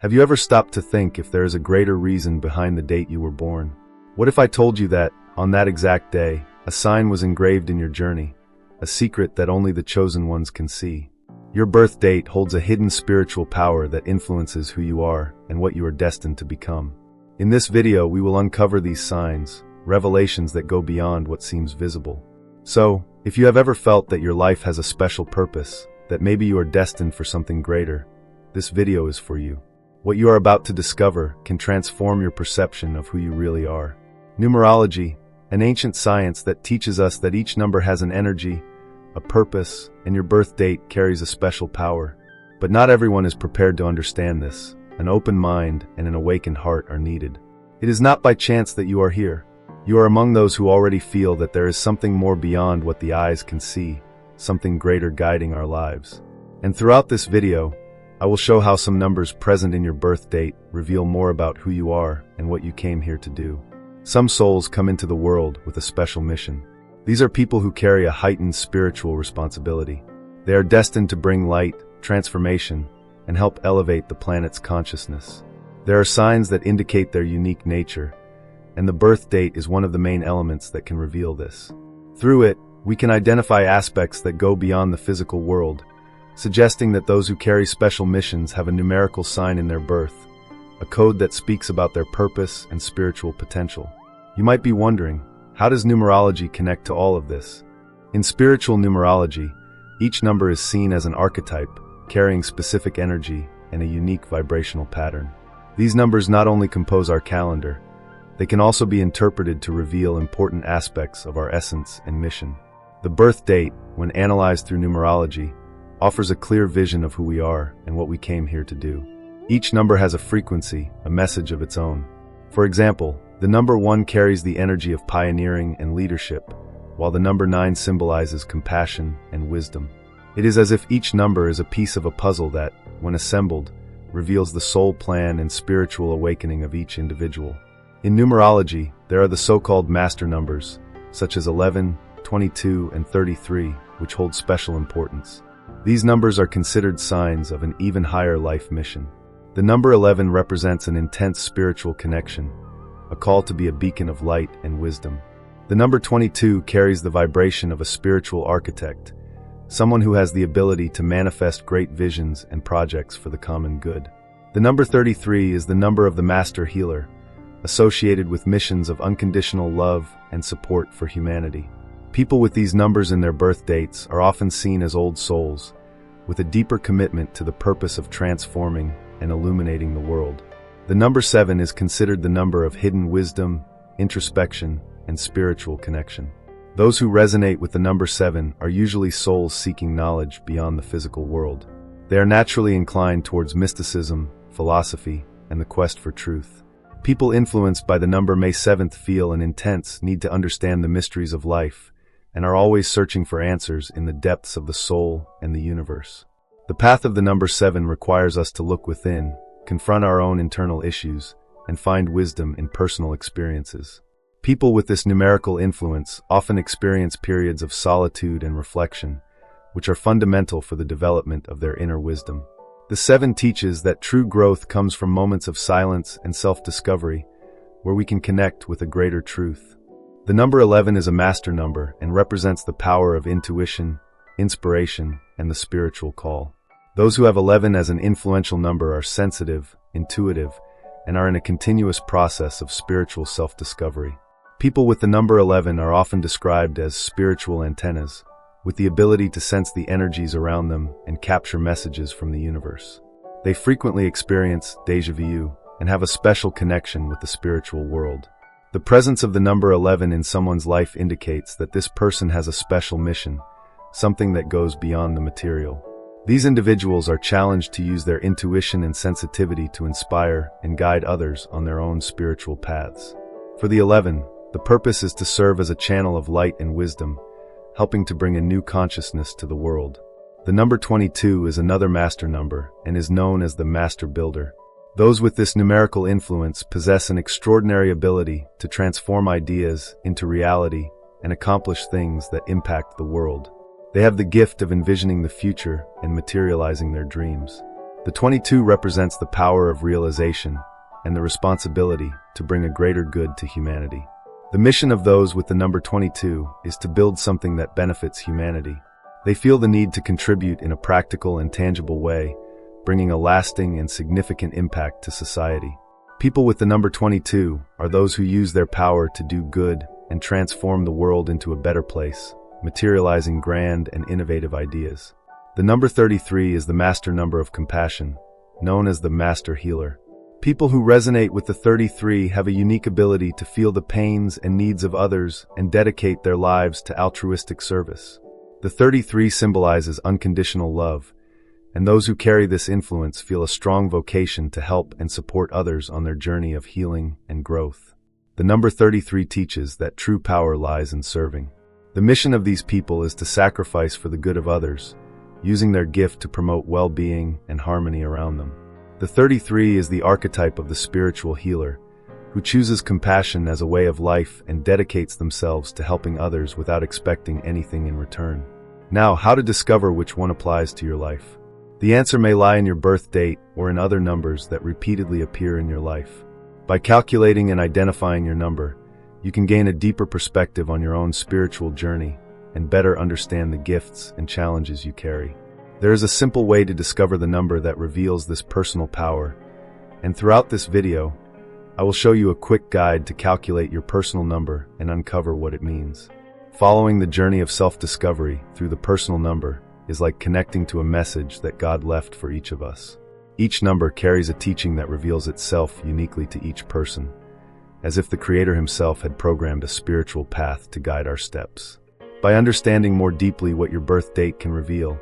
Have you ever stopped to think if there is a greater reason behind the date you were born? What if I told you that, on that exact day, a sign was engraved in your journey, a secret that only the chosen ones can see? Your birth date holds a hidden spiritual power that influences who you are and what you are destined to become. In this video, we will uncover these signs, revelations that go beyond what seems visible. So, if you have ever felt that your life has a special purpose, that maybe you are destined for something greater, this video is for you. What you are about to discover can transform your perception of who you really are. Numerology, an ancient science that teaches us that each number has an energy, a purpose, and your birth date carries a special power. But not everyone is prepared to understand this. An open mind and an awakened heart are needed. It is not by chance that you are here. You are among those who already feel that there is something more beyond what the eyes can see, something greater guiding our lives. And throughout this video, I will show how some numbers present in your birth date reveal more about who you are and what you came here to do. Some souls come into the world with a special mission. These are people who carry a heightened spiritual responsibility. They are destined to bring light, transformation, and help elevate the planet's consciousness. There are signs that indicate their unique nature, and the birth date is one of the main elements that can reveal this. Through it, we can identify aspects that go beyond the physical world, suggesting that those who carry special missions have a numerical sign in their birth, a code that speaks about their purpose and spiritual potential. You might be wondering, how does numerology connect to all of this? In spiritual numerology, each number is seen as an archetype, carrying specific energy and a unique vibrational pattern. These numbers not only compose our calendar, they can also be interpreted to reveal important aspects of our essence and mission. The birth date, when analyzed through numerology, offers a clear vision of who we are and what we came here to do. Each number has a frequency, a message of its own. For example, the number 1 carries the energy of pioneering and leadership, while the number 9 symbolizes compassion and wisdom. It is as if each number is a piece of a puzzle that, when assembled, reveals the soul plan and spiritual awakening of each individual. In numerology, there are the so-called master numbers, such as 11, 22, and 33, which hold special importance. These numbers are considered signs of an even higher life mission. The number 11 represents an intense spiritual connection, a call to be a beacon of light and wisdom. The number 22 carries the vibration of a spiritual architect, someone who has the ability to manifest great visions and projects for the common good. The number 33 is the number of the master healer, associated with missions of unconditional love and support for humanity. People with these numbers in their birth dates are often seen as old souls, with a deeper commitment to the purpose of transforming and illuminating the world. The number 7 is considered the number of hidden wisdom, introspection, and spiritual connection. Those who resonate with the number 7 are usually souls seeking knowledge beyond the physical world. They are naturally inclined towards mysticism, philosophy, and the quest for truth. People influenced by the number May 7th feel an intense need to understand the mysteries of life, and are always searching for answers in the depths of the soul and the universe. The path of the number 7 requires us to look within, confront our own internal issues, and find wisdom in personal experiences. People with this numerical influence often experience periods of solitude and reflection, which are fundamental for the development of their inner wisdom. The 7 teaches that true growth comes from moments of silence and self-discovery, where we can connect with a greater truth. The number 11 is a master number and represents the power of intuition, inspiration, and the spiritual call. Those who have 11 as an influential number are sensitive, intuitive, and are in a continuous process of spiritual self-discovery. People with the number 11 are often described as spiritual antennas, with the ability to sense the energies around them and capture messages from the universe. They frequently experience déjà vu and have a special connection with the spiritual world. The presence of the number 11 in someone's life indicates that this person has a special mission, something that goes beyond the material. These individuals are challenged to use their intuition and sensitivity to inspire and guide others on their own spiritual paths. For the 11, the purpose is to serve as a channel of light and wisdom, helping to bring a new consciousness to the world. The number 22 is another master number and is known as the master builder. Those with this numerical influence possess an extraordinary ability to transform ideas into reality and accomplish things that impact the world. They have the gift of envisioning the future and materializing their dreams. The 22 represents the power of realization and the responsibility to bring a greater good to humanity. The mission of those with the number 22 is to build something that benefits humanity. They feel the need to contribute in a practical and tangible way, bringing a lasting and significant impact to society. People with the number 22 are those who use their power to do good and transform the world into a better place, materializing grand and innovative ideas. The number 33 is the master number of compassion, known as the master healer. People who resonate with the 33 have a unique ability to feel the pains and needs of others and dedicate their lives to altruistic service. The 33 symbolizes unconditional love, and those who carry this influence feel a strong vocation to help and support others on their journey of healing and growth. The number 33 teaches that true power lies in serving. The mission of these people is to sacrifice for the good of others, using their gift to promote well-being and harmony around them. The 33 is the archetype of the spiritual healer, who chooses compassion as a way of life and dedicates themselves to helping others without expecting anything in return. Now, how to discover which one applies to your life? The answer may lie in your birth date or in other numbers that repeatedly appear in your life. By calculating and identifying your number, you can gain a deeper perspective on your own spiritual journey and better understand the gifts and challenges you carry. There is a simple way to discover the number that reveals this personal power, and throughout this video, I will show you a quick guide to calculate your personal number and uncover what it means. Following the journey of self-discovery through the personal number is like connecting to a message that God left for each of us. Each number carries a teaching that reveals itself uniquely to each person, as if the Creator himself had programmed a spiritual path to guide our steps. By understanding more deeply what your birth date can reveal,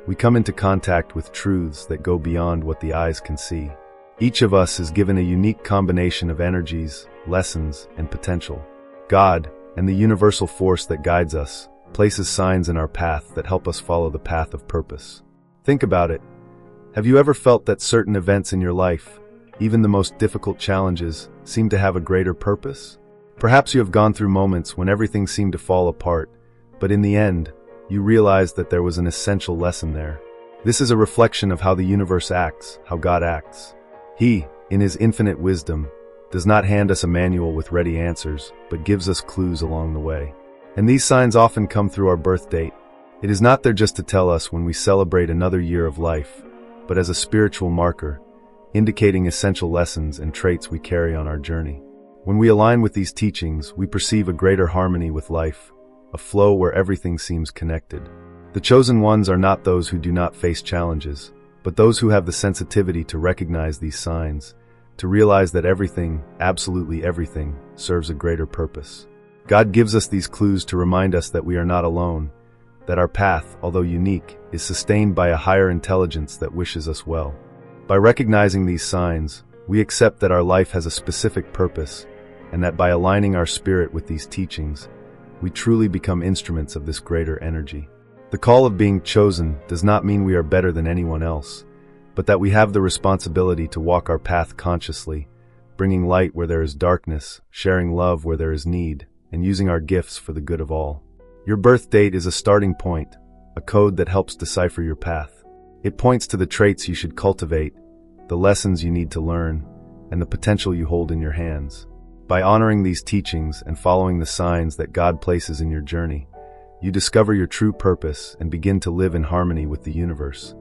we come into contact with truths that go beyond what the eyes can see. Each of us is given a unique combination of energies, lessons, and potential. God, and the universal force that guides us, places signs in our path that help us follow the path of purpose. Think about it. Have you ever felt that certain events in your life, even the most difficult challenges, seem to have a greater purpose? Perhaps you have gone through moments when everything seemed to fall apart, but in the end, you realized that there was an essential lesson there. This is a reflection of how the universe acts, how God acts. He, in his infinite wisdom, does not hand us a manual with ready answers, but gives us clues along the way. And these signs often come through our birth date. It is not there just to tell us when we celebrate another year of life, but as a spiritual marker, indicating essential lessons and traits we carry on our journey. When we align with these teachings, we perceive a greater harmony with life, a flow where everything seems connected. The chosen ones are not those who do not face challenges, but those who have the sensitivity to recognize these signs, to realize that everything, absolutely everything, serves a greater purpose. God gives us these clues to remind us that we are not alone, that our path, although unique, is sustained by a higher intelligence that wishes us well. By recognizing these signs, we accept that our life has a specific purpose, and that by aligning our spirit with these teachings, we truly become instruments of this greater energy. The call of being chosen does not mean we are better than anyone else, but that we have the responsibility to walk our path consciously, bringing light where there is darkness, sharing love where there is need, and using our gifts for the good of all. Your birth date is a starting point, a code that helps decipher your path. It points to the traits you should cultivate, the lessons you need to learn, and the potential you hold in your hands. By honoring these teachings and following the signs that God places in your journey, you discover your true purpose and begin to live in harmony with the universe,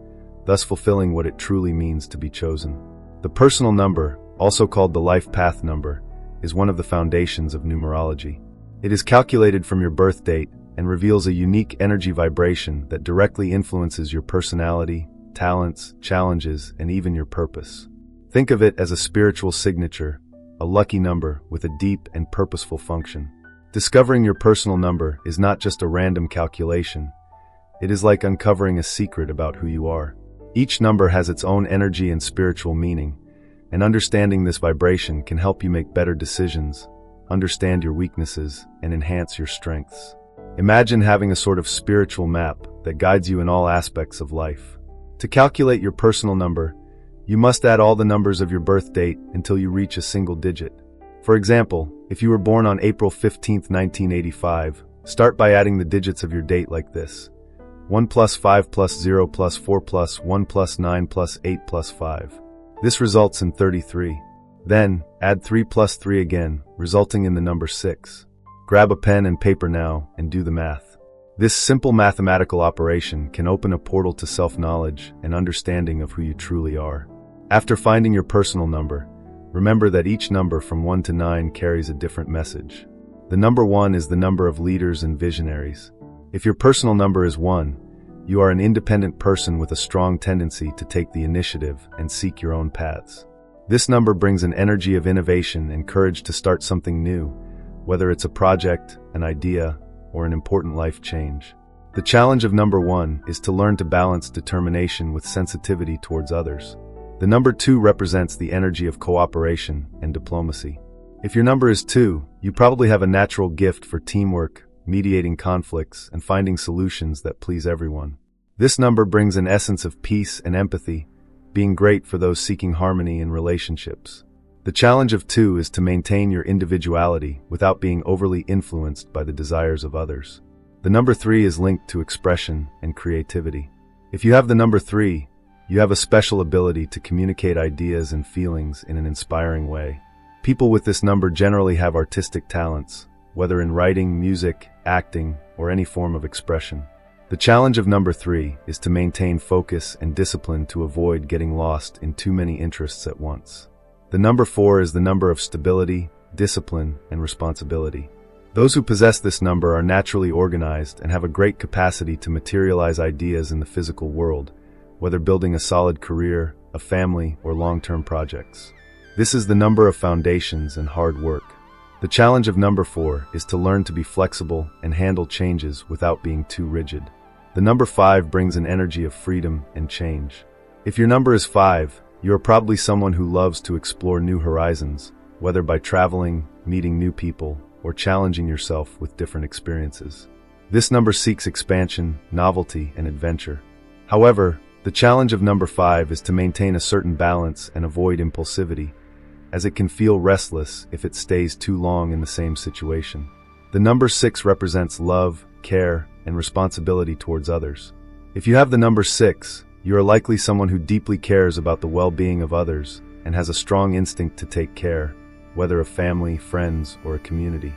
thus fulfilling what it truly means to be chosen. The personal number, also called the life path number, is one of the foundations of numerology. It is calculated from your birth date and reveals a unique energy vibration that directly influences your personality, talents, challenges, and even your purpose. Think of it as a spiritual signature, a lucky number with a deep and purposeful function. Discovering your personal number is not just a random calculation. It is like uncovering a secret about who you are. Each number has its own energy and spiritual meaning, and understanding this vibration can help you make better decisions, understand your weaknesses, and enhance your strengths. Imagine having a sort of spiritual map that guides you in all aspects of life. To calculate your personal number, you must add all the numbers of your birth date until you reach a single digit. For example, if you were born on April 15, 1985, start by adding the digits of your date like this: 1 plus 5 plus 0 plus 4 plus 1 plus 9 plus 8 plus 5. This results in 33. Then, add 3 plus 3 again, resulting in the number 6. Grab a pen and paper now and do the math. This simple mathematical operation can open a portal to self-knowledge and understanding of who you truly are. After finding your personal number, remember that each number from 1 to 9 carries a different message. The number 1 is the number of leaders and visionaries. If your personal number is 1, you are an independent person with a strong tendency to take the initiative and seek your own paths. This number brings an energy of innovation and courage to start something new, whether it's a project, an idea, or an important life change. The challenge of number 1 is to learn to balance determination with sensitivity towards others. The number 2 represents the energy of cooperation and diplomacy. If your number is 2, you probably have a natural gift for teamwork, mediating conflicts, and finding solutions that please everyone. This number brings an essence of peace and empathy, being great for those seeking harmony in relationships. The challenge of 2 is to maintain your individuality without being overly influenced by the desires of others. The number 3 is linked to expression and creativity. If you have the number 3, you have a special ability to communicate ideas and feelings in an inspiring way. People with this number generally have artistic talents, whether in writing, music, acting, or any form of expression. The challenge of number 3 is to maintain focus and discipline to avoid getting lost in too many interests at once. The number 4 is the number of stability, discipline, and responsibility. Those who possess this number are naturally organized and have a great capacity to materialize ideas in the physical world, whether building a solid career, a family, or long-term projects. This is the number of foundations and hard work. The challenge of number 4 is to learn to be flexible and handle changes without being too rigid. The number 5 brings an energy of freedom and change. If your number is 5, you are probably someone who loves to explore new horizons, whether by traveling, meeting new people, or challenging yourself with different experiences. This number seeks expansion, novelty, and adventure. However, the challenge of number 5 is to maintain a certain balance and avoid impulsivity, as it can feel restless if it stays too long in the same situation. The number 6 represents love, care, and responsibility towards others. If you have the number 6, you are likely someone who deeply cares about the well-being of others and has a strong instinct to take care, whether of family, friends, or a community.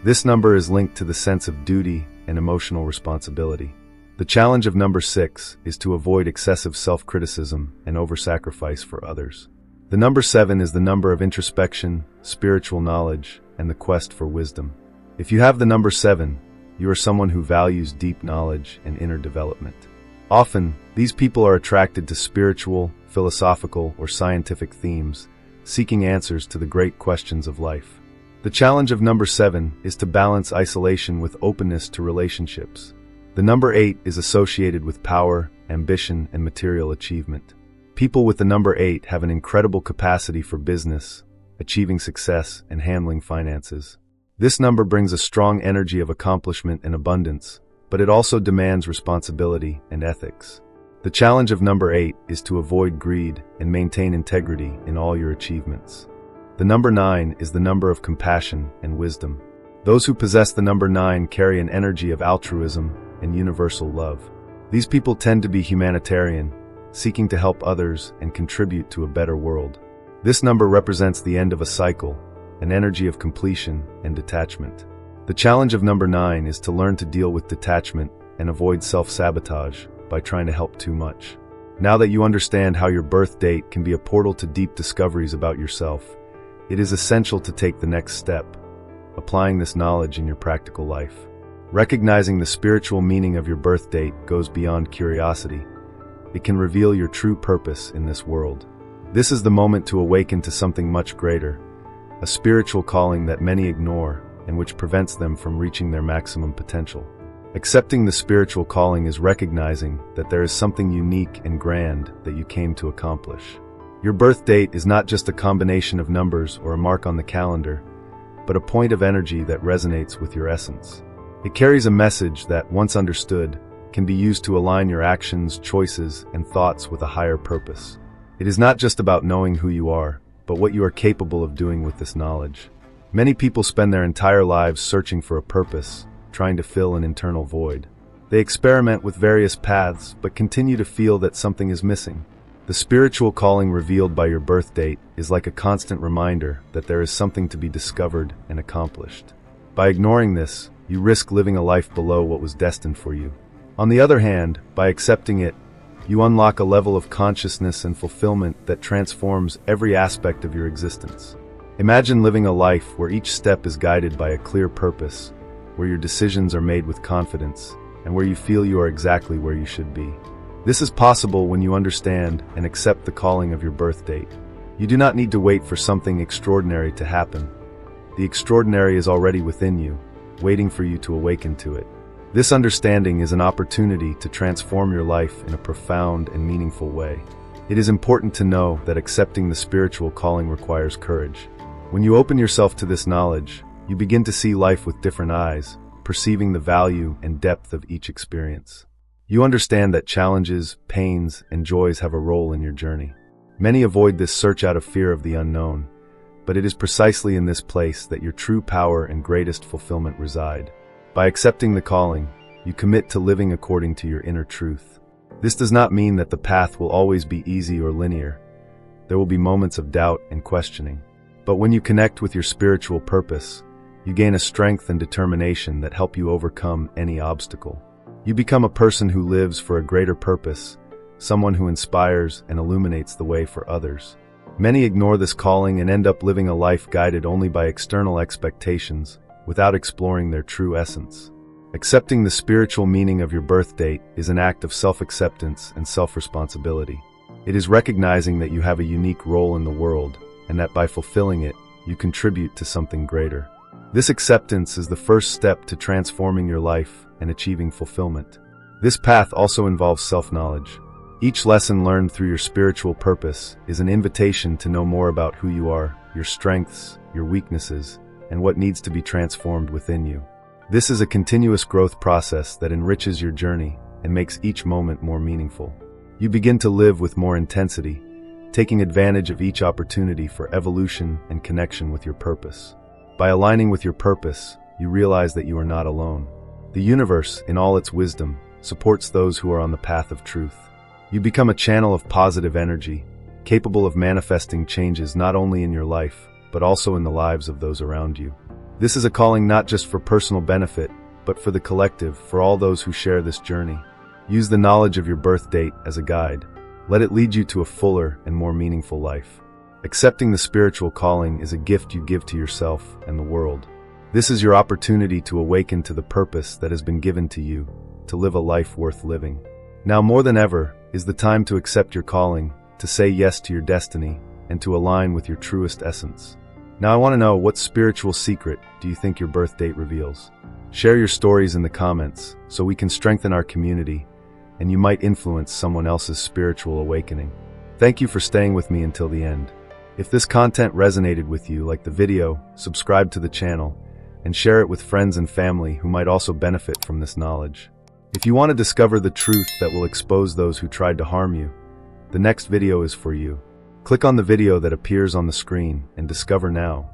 This number is linked to the sense of duty and emotional responsibility. The challenge of number 6 is to avoid excessive self-criticism and over-sacrifice for others. The number 7 is the number of introspection, spiritual knowledge, and the quest for wisdom. If you have the number 7, you are someone who values deep knowledge and inner development. Often, these people are attracted to spiritual, philosophical, or scientific themes, seeking answers to the great questions of life. The challenge of number 7 is to balance isolation with openness to relationships. The number 8 is associated with power, ambition, and material achievement. People with the number 8 have an incredible capacity for business, achieving success, and handling finances. This number brings a strong energy of accomplishment and abundance, but it also demands responsibility and ethics. The challenge of number 8 is to avoid greed and maintain integrity in all your achievements. The number 9 is the number of compassion and wisdom. Those who possess the number 9 carry an energy of altruism and universal love. These people tend to be humanitarian, seeking to help others and contribute to a better world. This number represents the end of a cycle, an energy of completion and detachment. The challenge of number 9 is to learn to deal with detachment and avoid self-sabotage by trying to help too much. Now that you understand how your birth date can be a portal to deep discoveries about yourself, it is essential to take the next step, applying this knowledge in your practical life. Recognizing the spiritual meaning of your birth date goes beyond curiosity. It can reveal your true purpose in this world. This is the moment to awaken to something much greater, a spiritual calling that many ignore and which prevents them from reaching their maximum potential. Accepting the spiritual calling is recognizing that there is something unique and grand that you came to accomplish. Your birth date is not just a combination of numbers or a mark on the calendar, but a point of energy that resonates with your essence. It carries a message that, once understood, can be used to align your actions, choices, and thoughts with a higher purpose. It is not just about knowing who you are, but what you are capable of doing with this knowledge. Many people spend their entire lives searching for a purpose, trying to fill an internal void. They experiment with various paths, but continue to feel that something is missing. The spiritual calling revealed by your birth date is like a constant reminder that there is something to be discovered and accomplished. By ignoring this, you risk living a life below what was destined for you. On the other hand, by accepting it, you unlock a level of consciousness and fulfillment that transforms every aspect of your existence. Imagine living a life where each step is guided by a clear purpose, where your decisions are made with confidence, and where you feel you are exactly where you should be. This is possible when you understand and accept the calling of your birth date. You do not need to wait for something extraordinary to happen. The extraordinary is already within you, waiting for you to awaken to it. This understanding is an opportunity to transform your life in a profound and meaningful way. It is important to know that accepting the spiritual calling requires courage. When you open yourself to this knowledge, you begin to see life with different eyes, perceiving the value and depth of each experience. You understand that challenges, pains, and joys have a role in your journey. Many avoid this search out of fear of the unknown, but it is precisely in this place that your true power and greatest fulfillment reside. By accepting the calling, you commit to living according to your inner truth. This does not mean that the path will always be easy or linear. There will be moments of doubt and questioning. But when you connect with your spiritual purpose, you gain a strength and determination that help you overcome any obstacle. You become a person who lives for a greater purpose, someone who inspires and illuminates the way for others. Many ignore this calling and end up living a life guided only by external expectations, without exploring their true essence. Accepting the spiritual meaning of your birth date is an act of self-acceptance and self-responsibility. It is recognizing that you have a unique role in the world, and that by fulfilling it, you contribute to something greater. This acceptance is the first step to transforming your life and achieving fulfillment. This path also involves self-knowledge. Each lesson learned through your spiritual purpose is an invitation to know more about who you are, your strengths, your weaknesses, and what needs to be transformed within you. This is a continuous growth process that enriches your journey and makes each moment more meaningful. You begin to live with more intensity, taking advantage of each opportunity for evolution and connection with your purpose. By aligning with your purpose, you realize that you are not alone. The universe, in all its wisdom, supports those who are on the path of truth. You become a channel of positive energy, capable of manifesting changes not only in your life, but also in the lives of those around you. This is a calling not just for personal benefit, but for the collective, for all those who share this journey. Use the knowledge of your birth date as a guide. Let it lead you to a fuller and more meaningful life. Accepting the spiritual calling is a gift you give to yourself and the world. This is your opportunity to awaken to the purpose that has been given to you, to live a life worth living. Now more than ever is the time to accept your calling, to say yes to your destiny, and to align with your truest essence. Now I want to know, what spiritual secret do you think your birth date reveals? Share your stories in the comments so we can strengthen our community, and you might influence someone else's spiritual awakening. Thank you for staying with me until the end. If this content resonated with you, like the video, subscribe to the channel, and share it with friends and family who might also benefit from this knowledge. If you want to discover the truth that will expose those who tried to harm you, the next video is for you. Click on the video that appears on the screen and discover now.